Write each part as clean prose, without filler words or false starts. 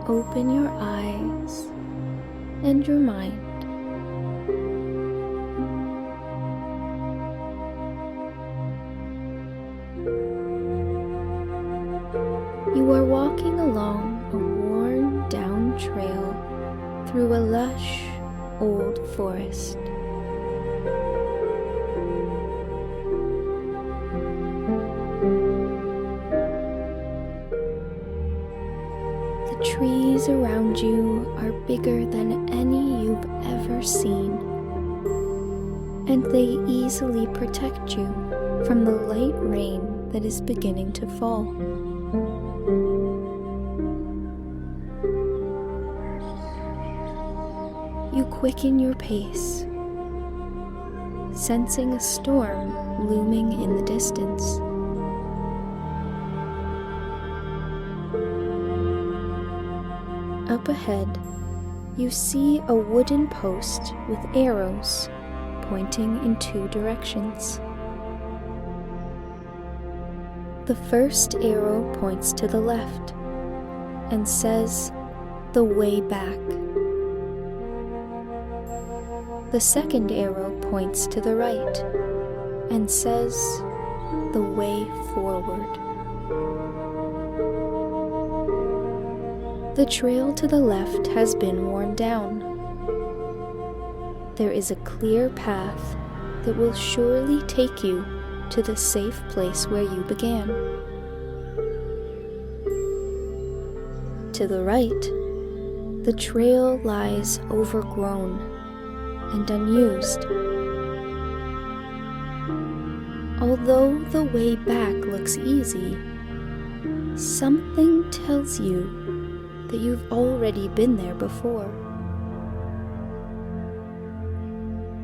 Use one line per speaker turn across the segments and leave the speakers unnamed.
open your eyes and your mind. You are walking along a worn-down trail through a lush, old forest. The trees around you are bigger than any you've ever seen, and they easily protect you from the light rain that is beginning to fall. You quicken your pace, sensing a storm looming in the distance. Up ahead, you see a wooden post with arrows pointing in two directions. The first arrow points to the left and says, "The way back." The second arrow points to the right and says, "The way forward." The trail to the left has been worn down. There is a clear path that will surely take you to the safe place where you began. To the right, the trail lies overgrown and unused. Although the way back looks easy, something tells you that you've already been there before.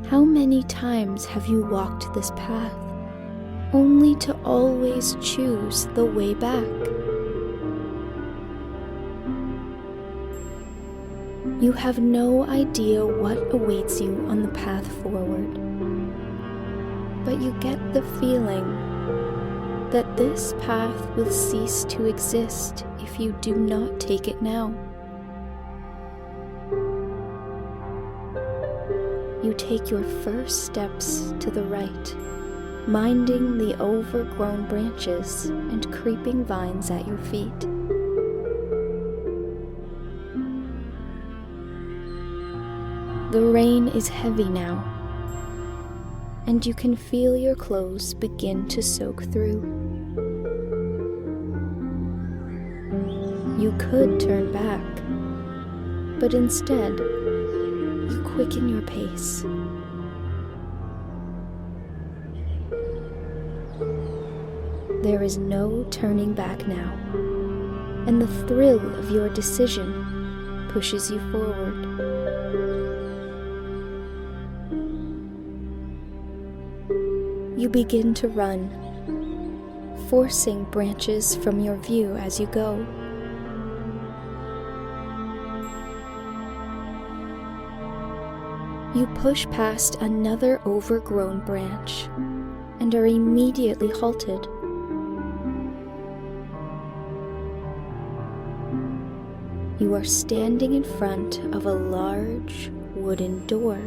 How many times have you walked this path, only to always choose the way back? You have no idea what awaits you on the path forward, but you get the feeling that this path will cease to exist if you do not take it now. You take your first steps to the right, minding the overgrown branches and creeping vines at your feet. The rain is heavy now, and you can feel your clothes begin to soak through. You could turn back, but instead, you quicken your pace. There is no turning back now, and the thrill of your decision pushes you forward. You begin to run, forcing branches from your view as you go. You push past another overgrown branch and are immediately halted. You are standing in front of a large wooden door.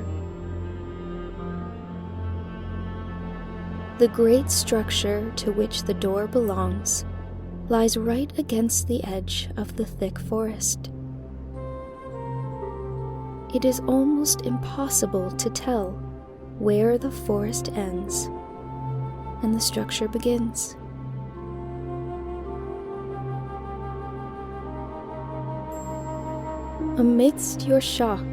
The great structure to which the door belongs lies right against the edge of the thick forest. It is almost impossible to tell where the forest ends and the structure begins. Amidst your shock,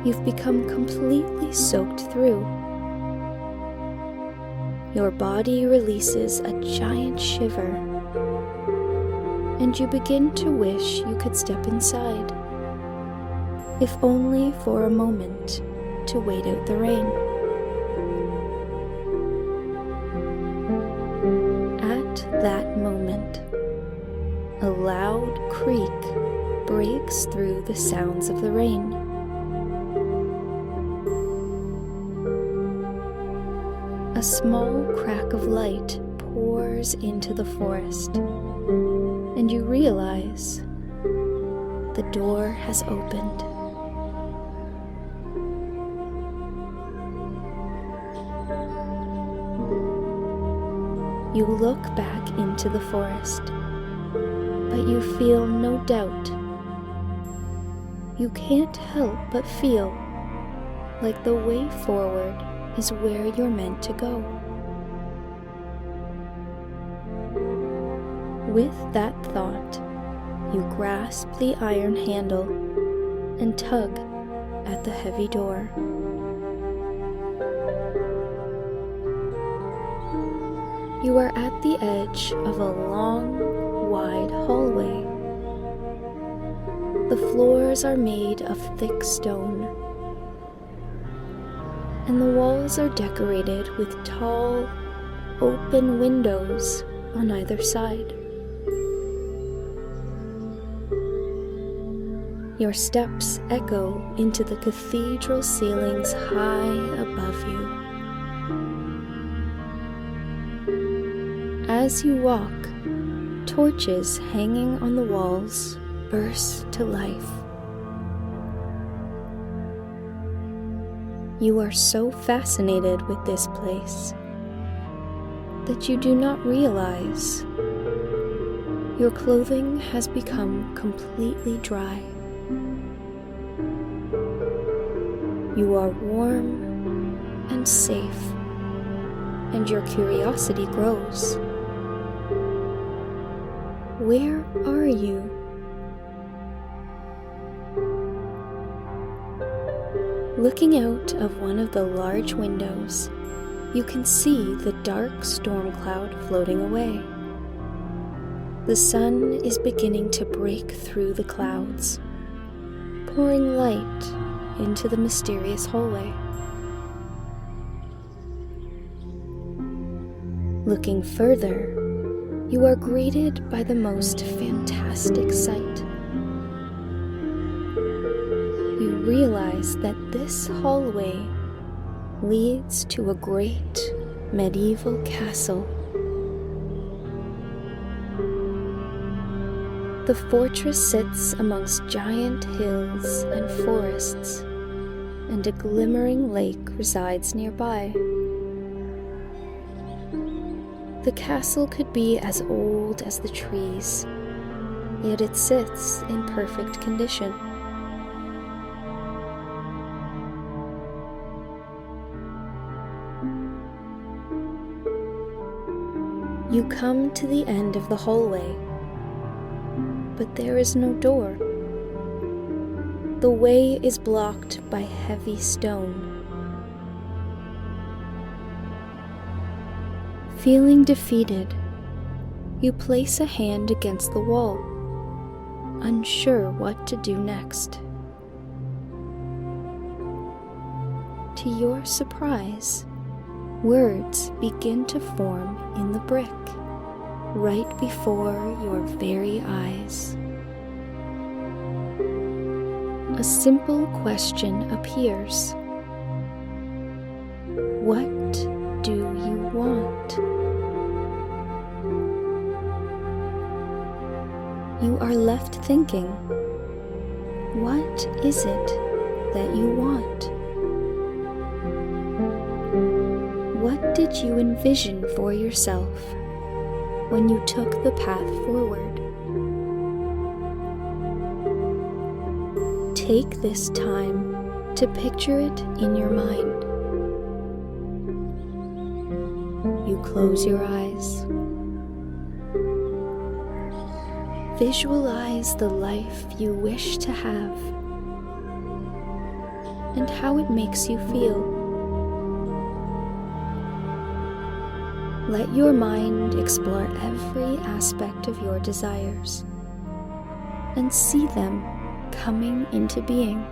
you've become completely soaked through. Your body releases a giant shiver, and you begin to wish you could step inside, if only for a moment to wait out the rain. At that moment, a loud creak breaks through the sounds of the rain. A small crack of light pours into the forest, and you realize the door has opened. You look back into the forest, but you feel no doubt. You can't help but feel like the way forward is where you're meant to go. With that thought, you grasp the iron handle and tug at the heavy door. You are at the edge of a long, wide hallway. The floors are made of thick stone, and the walls are decorated with tall, open windows on either side. Your steps echo into the cathedral ceilings high above you. As you walk, torches hanging on the walls burst to life. You are so fascinated with this place that you do not realize your clothing has become completely dry. You are warm and safe, and your curiosity grows. Where are you? Looking out of one of the large windows, you can see the dark storm cloud floating away. The sun is beginning to break through the clouds, pouring light into the mysterious hallway. Looking further, you are greeted by the most fantastic sight. You realize that this hallway leads to a great medieval castle. The fortress sits amongst giant hills and forests, and a glimmering lake resides nearby. The castle could be as old as the trees, yet it sits in perfect condition. You come to the end of the hallway, but there is no door. The way is blocked by heavy stone. Feeling defeated, you place a hand against the wall, unsure what to do next. To your surprise, words begin to form in the brick, right before your very eyes. A simple question appears. What do you want? You are left thinking, what is it that you want? What did you envision for yourself when you took the path forward? Take this time to picture it in your mind. You close your eyes. Visualize the life you wish to have and how it makes you feel. Let your mind explore every aspect of your desires and see them coming into being.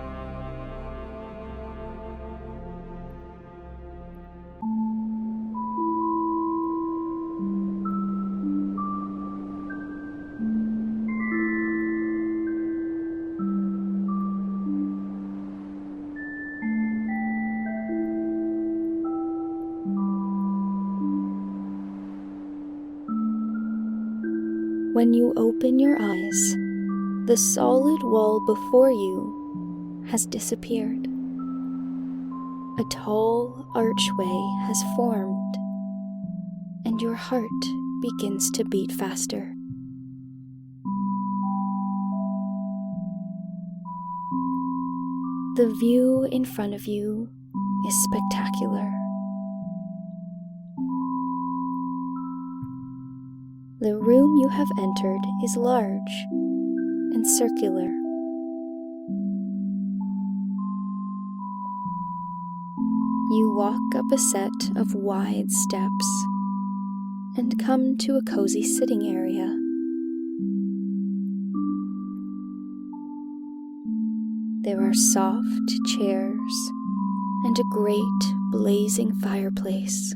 When you open your eyes, The solid wall before you has disappeared. A tall archway has formed, and your heart begins to beat faster. The view in front of you is spectacular. The room you have entered is large and circular. You walk up a set of wide steps and come to a cozy sitting area. There are soft chairs and a great blazing fireplace.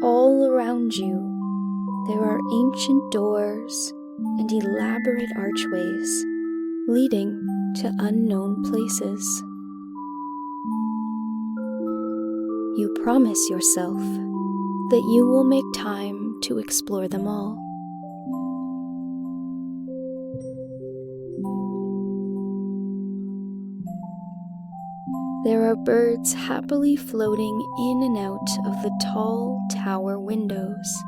All around you, there are ancient doors and elaborate archways leading to unknown places. You promise yourself that you will make time to explore them all. There are birds happily floating in and out of the tall tower windows,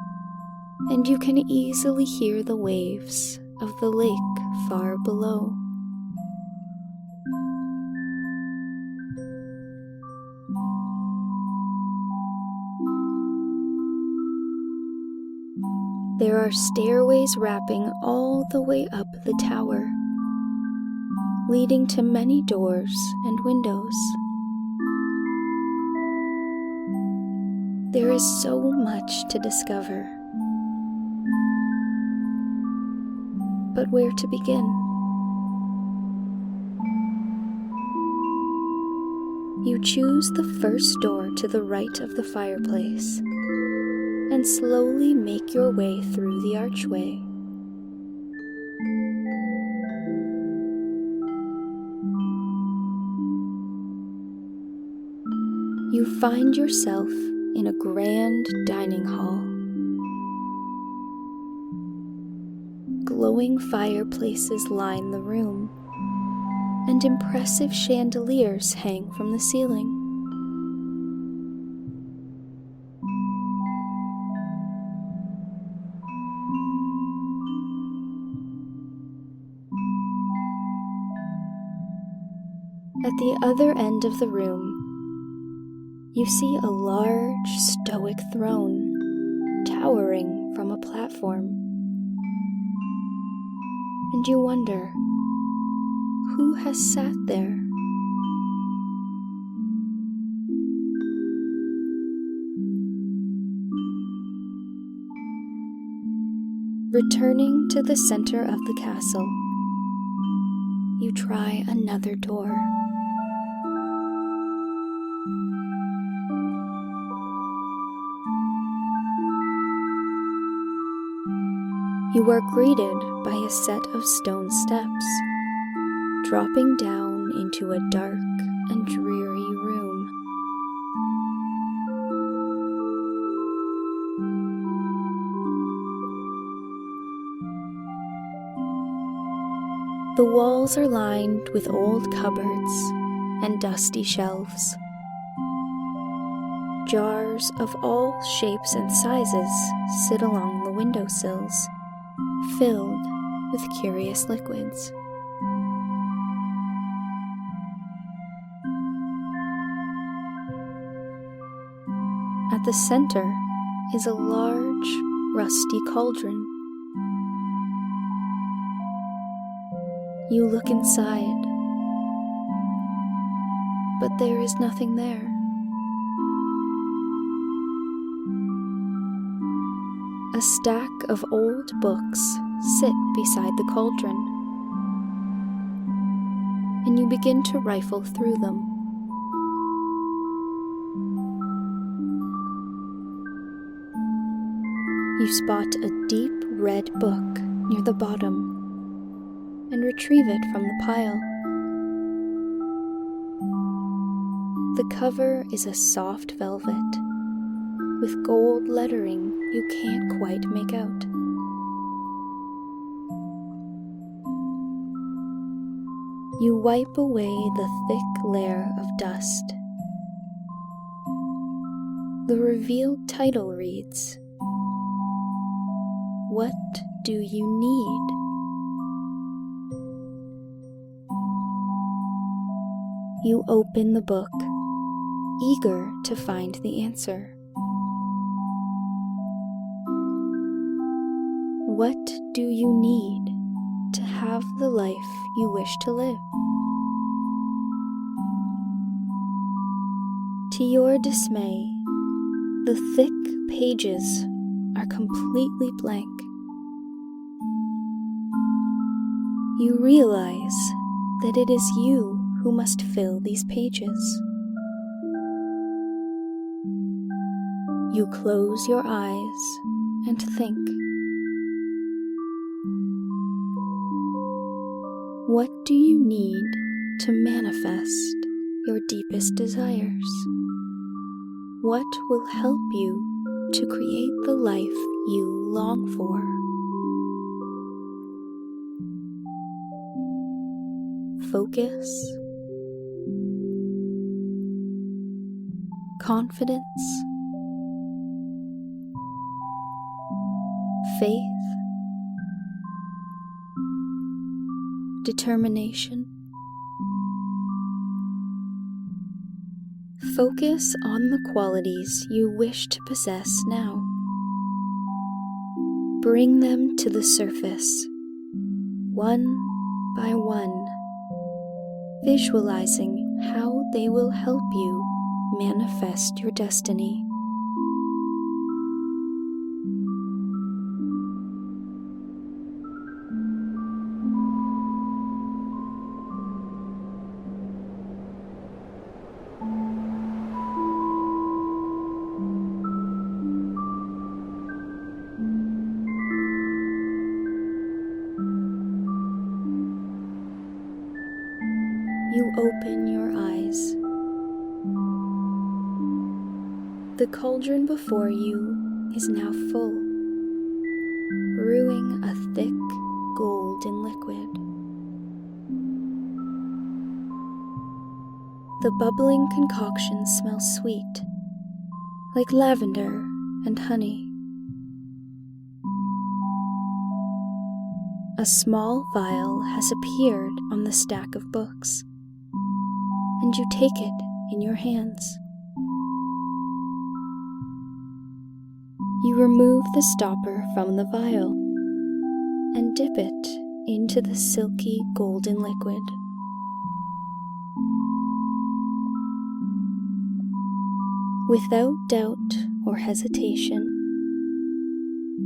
and you can easily hear the waves of the lake far below. There are stairways wrapping all the way up the tower, leading to many doors and windows. There is so much to discover. But where to begin? You choose the first door to the right of the fireplace and slowly make your way through the archway. You find yourself in a grand dining hall. Glowing fireplaces line the room, and impressive chandeliers hang from the ceiling. At the other end of the room, you see a large, stoic throne towering from a platform. And you wonder, who has sat there? Returning to the center of the castle, you try another door. You are greeted by a set of stone steps, dropping down into a dark and dreary room. The walls are lined with old cupboards and dusty shelves. Jars of all shapes and sizes sit along the windowsills, filled with curious liquids. At the center is a large, rusty cauldron. You look inside, but there is nothing there. A stack of old books sit beside the cauldron, and you begin to rifle through them. You spot a deep red book near the bottom and retrieve it from the pile. The cover is a soft velvet, with gold lettering you can't quite make out. You wipe away the thick layer of dust. The revealed title reads, "What do you need?" You open the book, eager to find the answer. What do you need to have the life you wish to live? To your dismay, the thick pages are completely blank. You realize that it is you who must fill these pages. You close your eyes and think. What do you need to manifest your deepest desires? What will help you to create the life you long for? Focus, confidence, faith, determination. Focus on the qualities you wish to possess now. Bring them to the surface, one by one, visualizing how they will help you manifest your destiny. You open your eyes. The cauldron before you is now full, brewing a thick golden liquid. The bubbling concoction smells sweet, like lavender and honey. A small vial has appeared on the stack of books, and you take it in your hands. You remove the stopper from the vial and dip it into the silky golden liquid. Without doubt or hesitation,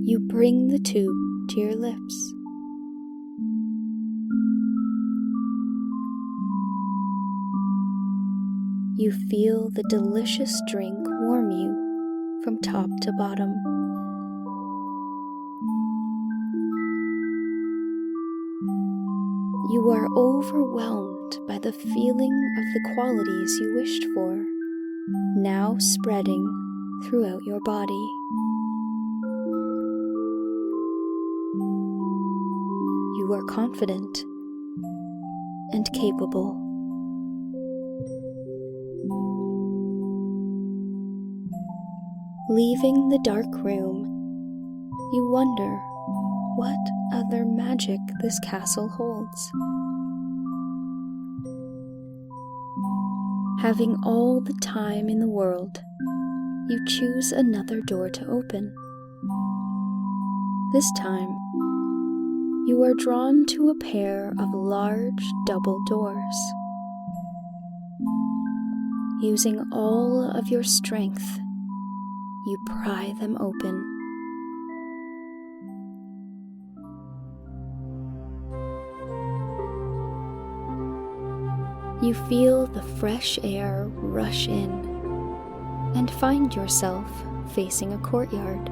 you bring the tube to your lips. You feel the delicious drink warm you from top to bottom. You are overwhelmed by the feeling of the qualities you wished for, now spreading throughout your body. You are confident and capable. Leaving the dark room, you wonder what other magic this castle holds. Having all the time in the world, you choose another door to open. This time, you are drawn to a pair of large double doors. Using all of your strength, you pry them open. You feel the fresh air rush in and find yourself facing a courtyard.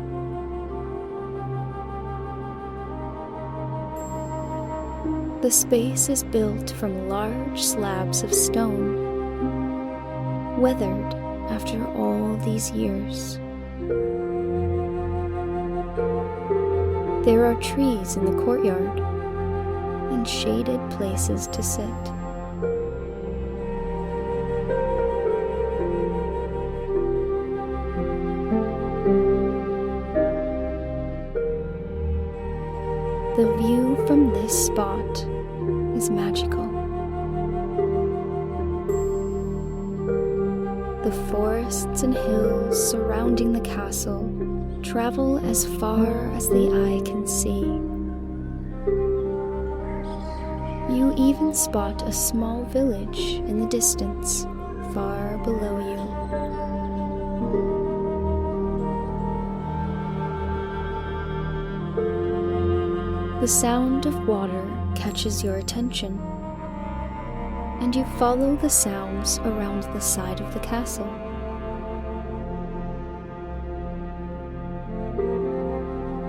The space is built from large slabs of stone, weathered after all these years. There are trees in the courtyard and shaded places to sit. The view from this spot is magical. The forests and hills surrounding the castle travel as far as the eye can see. You even spot a small village in the distance, far below you. The sound of water catches your attention, and you follow the sounds around the side of the castle.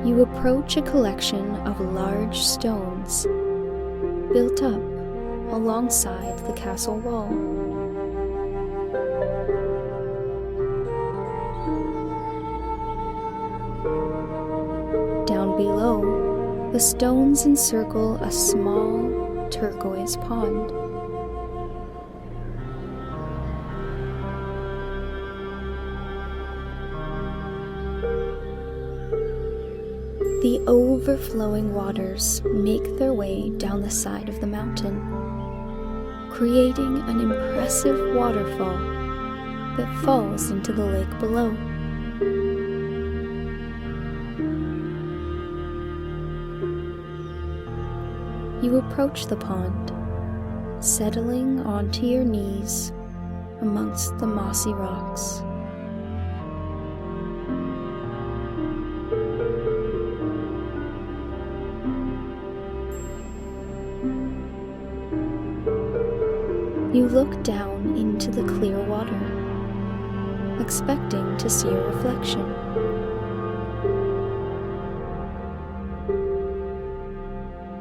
You approach a collection of large stones built up alongside the castle wall. Down below, the stones encircle a small turquoise pond. The overflowing waters make their way down the side of the mountain, creating an impressive waterfall that falls into the lake below. You approach the pond, settling onto your knees amongst the mossy rocks. You look down into the clear water, expecting to see a reflection.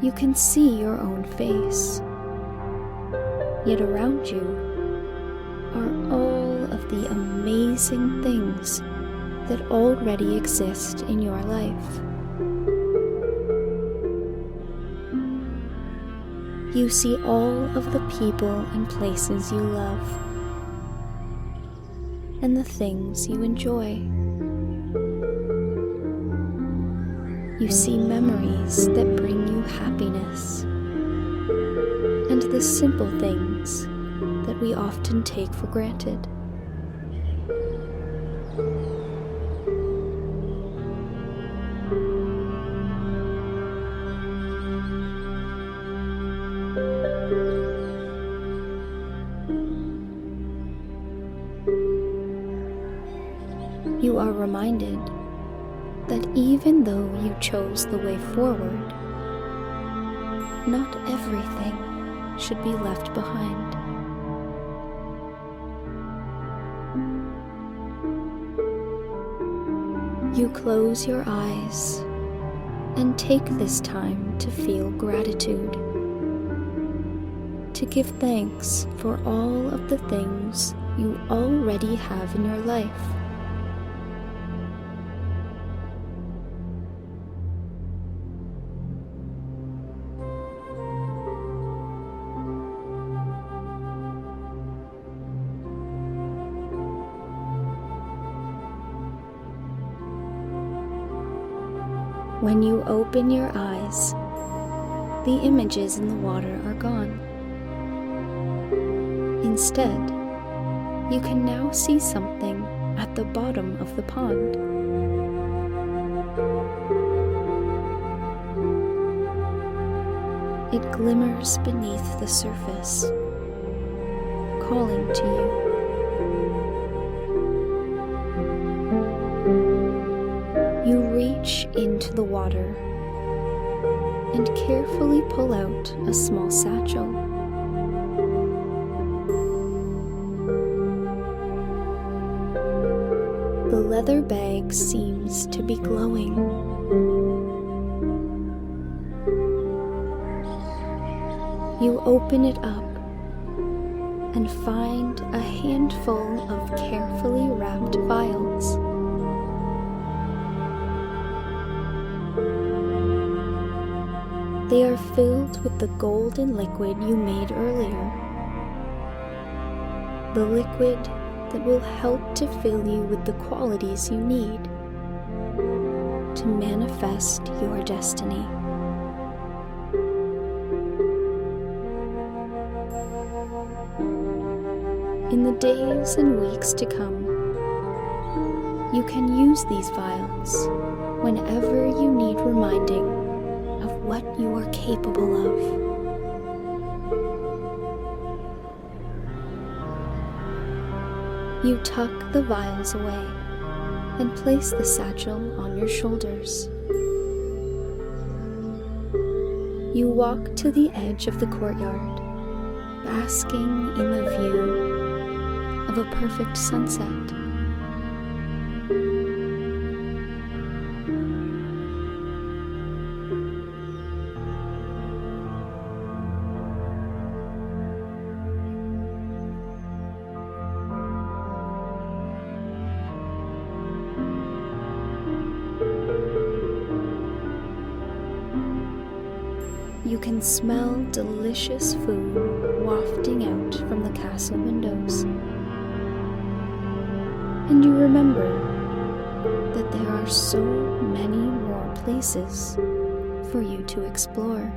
You can see your own face, yet around you are all of the amazing things that already exist in your life. You see all of the people and places you love, and the things you enjoy. You see memories that bring you happiness, and the simple things that we often take for granted. You are reminded that even though you chose the way forward, not everything should be left behind. You close your eyes and take this time to feel gratitude, to give thanks for all of the things you already have in your life. When you open your eyes, the images in the water are gone. Instead, you can now see something at the bottom of the pond. It glimmers beneath the surface, calling to you. You reach into the water and carefully pull out a small satchel. The leather bag seems to be glowing. You open it up and find a handful of carefully wrapped vials. They are filled with the golden liquid you made earlier. The liquid that will help to fill you with the qualities you need to manifest your destiny. In the days and weeks to come, you can use these vials whenever you need reminding of what you are capable of. You tuck the vials away and place the satchel on your shoulders. You walk to the edge of the courtyard, basking in the view of a perfect sunset. You can smell delicious food wafting out from the castle windows. And you remember that there are so many more places for you to explore.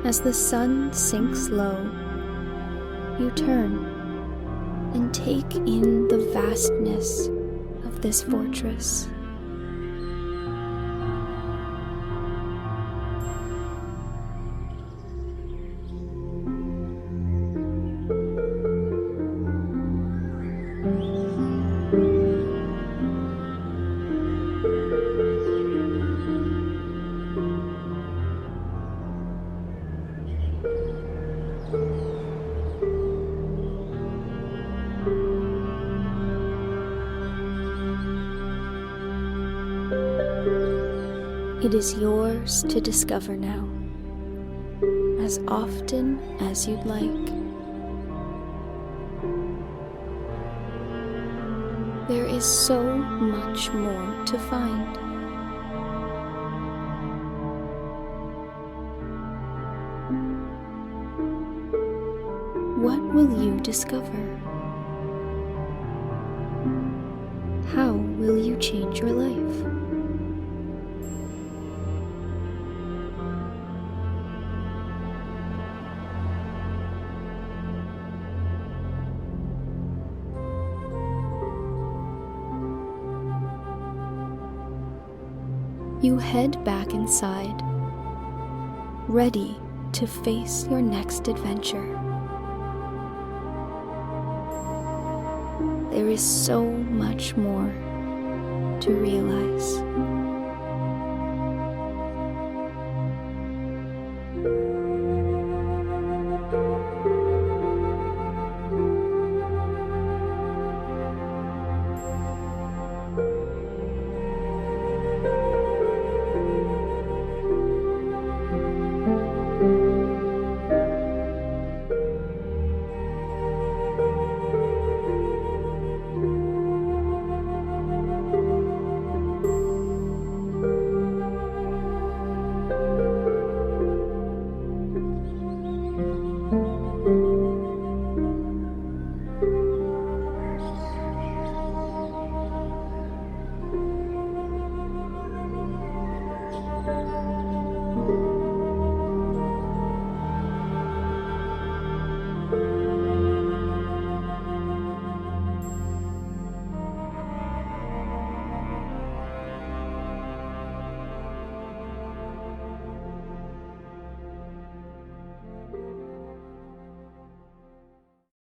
As the sun sinks low, you turn and take in the vastness of this fortress. It is yours to discover now, as often as you'd like. There is so much more to find. What will you discover? How will you change your life? You head back inside, ready to face your next adventure. There is so much more to realize.